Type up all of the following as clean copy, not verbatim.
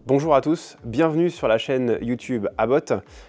Bonjour à tous, bienvenue sur la chaîne YouTube Abbot.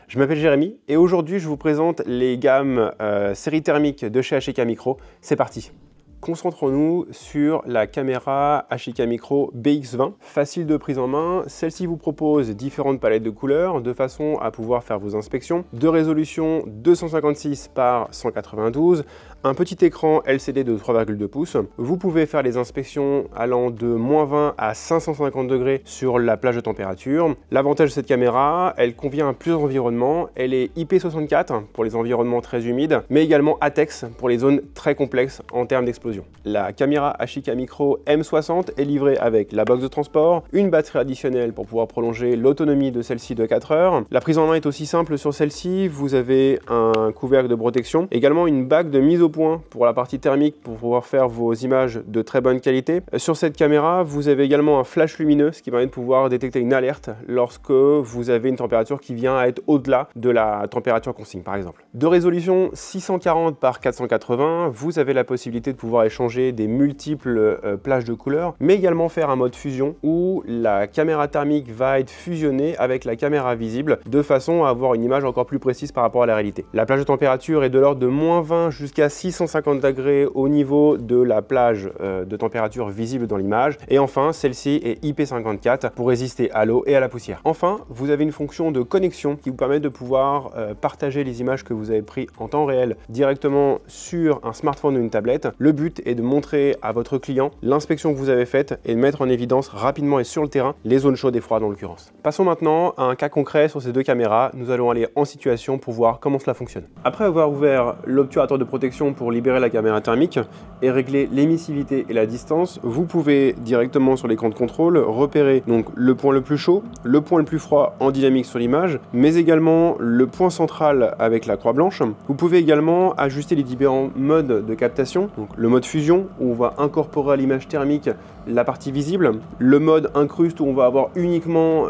Je m'appelle Jérémy et aujourd'hui je vous présente les gammes série thermique de chez HK Micro. C'est parti. Concentrons-nous sur la caméra HK Micro BX20. Facile de prise en main, celle-ci vous propose différentes palettes de couleurs de façon à pouvoir faire vos inspections. De résolution 256 par 192, un petit écran LCD de 3,2 pouces. Vous pouvez faire les inspections allant de -20 à 550 degrés sur la plage de température. L'avantage de cette caméra, elle convient à plusieurs environnements. Elle est IP64 pour les environnements très humides, mais également ATEX pour les zones très complexes en termes d'explosion. La caméra HK Micro M60 est livrée avec la box de transport, une batterie additionnelle pour pouvoir prolonger l'autonomie de celle-ci de 4 heures. La prise en main est aussi simple sur celle-ci, vous avez un couvercle de protection, également une bague de mise au point pour la partie thermique pour pouvoir faire vos images de très bonne qualité. Sur cette caméra, vous avez également un flash lumineux, ce qui permet de pouvoir détecter une alerte lorsque vous avez une température qui vient à être au-delà de la température consigne par exemple. De résolution 640 par 480, vous avez la possibilité de pouvoir échanger des multiples plages de couleurs, mais également faire un mode fusion où la caméra thermique va être fusionnée avec la caméra visible de façon à avoir une image encore plus précise par rapport à la réalité. La plage de température est de l'ordre de -20 jusqu'à 650 degrés au niveau de la plage de température visible dans l'image. Et enfin, celle-ci est IP54 pour résister à l'eau et à la poussière. Enfin, vous avez une fonction de connexion qui vous permet de pouvoir partager les images que vous avez prises en temps réel directement sur un smartphone ou une tablette. Le but est de montrer à votre client l'inspection que vous avez faite et de mettre en évidence rapidement et sur le terrain les zones chaudes et froides en l'occurrence. Passons maintenant à un cas concret sur ces deux caméras. Nous allons aller en situation pour voir comment cela fonctionne. Après avoir ouvert l'obturateur de protection pour libérer la caméra thermique et régler l'émissivité et la distance, vous pouvez directement sur l'écran de contrôle repérer donc le point le plus chaud, le point le plus froid en dynamique sur l'image, mais également le point central avec la croix blanche. Vous pouvez également ajuster les différents modes de captation, donc le mode fusion où on va incorporer à l'image thermique la partie visible, le mode incruste où on va avoir uniquement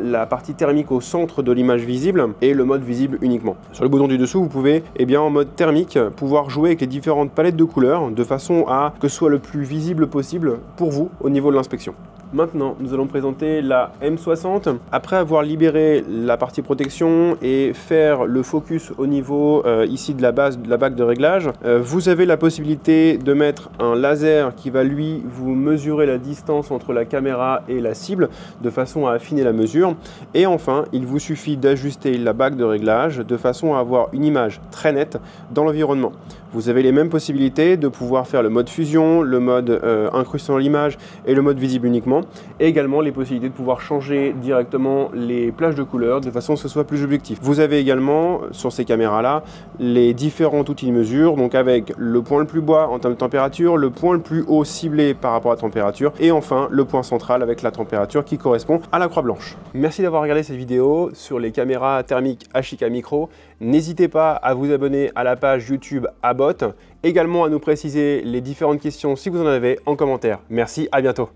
la partie thermique au centre de l'image visible et le mode visible uniquement. Sur le bouton du dessous, vous pouvez en mode thermique pouvoir jouer avec les différentes palettes de couleurs de façon à que ce soit le plus visible possible pour vous au niveau de l'inspection. Maintenant, nous allons présenter la M60. Après avoir libéré la partie protection et faire le focus au niveau ici de la base de la bague de réglage, vous avez la possibilité de mettre un laser qui va lui vous mesurer la distance entre la caméra et la cible de façon à affiner la mesure. Et enfin, il vous suffit d'ajuster la bague de réglage de façon à avoir une image très nette dans l'environnement. Vous avez les mêmes possibilités de pouvoir faire le mode fusion, le mode incrusté dans l'image et le mode visible uniquement. Et également les possibilités de pouvoir changer directement les plages de couleurs de façon à ce que ce soit plus objectif. Vous avez également sur ces caméras là les différents outils de mesure, donc avec le point le plus bas en termes de température, le point le plus haut ciblé par rapport à la température et enfin le point central avec la température qui correspond à la croix blanche. Merci d'avoir regardé cette vidéo sur les caméras thermiques HK Micro. N'hésitez pas à vous abonner à la page YouTube Abbot, également à nous préciser les différentes questions si vous en avez en commentaire. Merci, à bientôt.